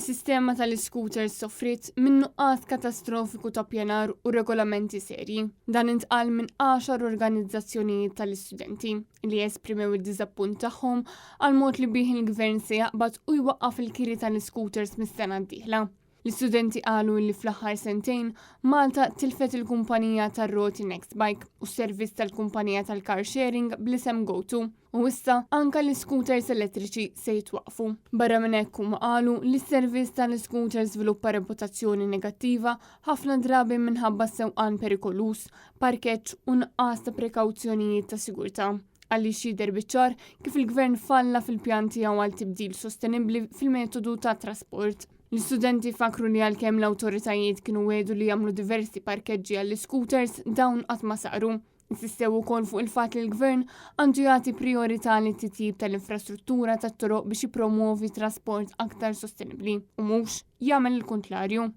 Is-sistema tal-scooters soffrit minn nuqqas katastrofiku ta' pjanar u regolamenti serji. Dan intqal minn 10 organizzazzjonijiet tal-istudenti li esprimew id-diżappunt tagħhom għal mod li bih il-gvern se jaqbad u jwaqqaf il-kiri tal-scooters mis-sena d-dieħla. L-istudenti qalu li fl-aħħar sentejn Malta tilfet il-kumpanija tar-roti Nextbike u s-servizz tal-kumpanija tal-car sharing bl-isem GoTo u issa anka l-scooters elettriċi se jitwaqfu. Barra minn hekk huma qalu li s-servizz tal-scooters żviluppa reputazzjoni negattiva ħafna drabi minħabba sewqan perikolus, parkeġġ u nqas ta' prekawzjonijiet ta' sigurtà. Għaliex jidher biċ-ċar kif il-gvern falla fil-pjan tiegħu għal tibdil sostenibbli fil-metodu ta' trasport. L-istudenti fakru li għalkemm l-awtoritajiet kienu wedu li jagħmlu diversi parkeġġi għall-scooters dawn qatt ma saru. Insistew ukoll fuq il-fatt li l-gvern għandu jagħti priorità li titjib tal-infrastruttura tat-toroq biex jippromuovi trasport aktar sostenibbli u mhux jagħmel il-kuntrarju.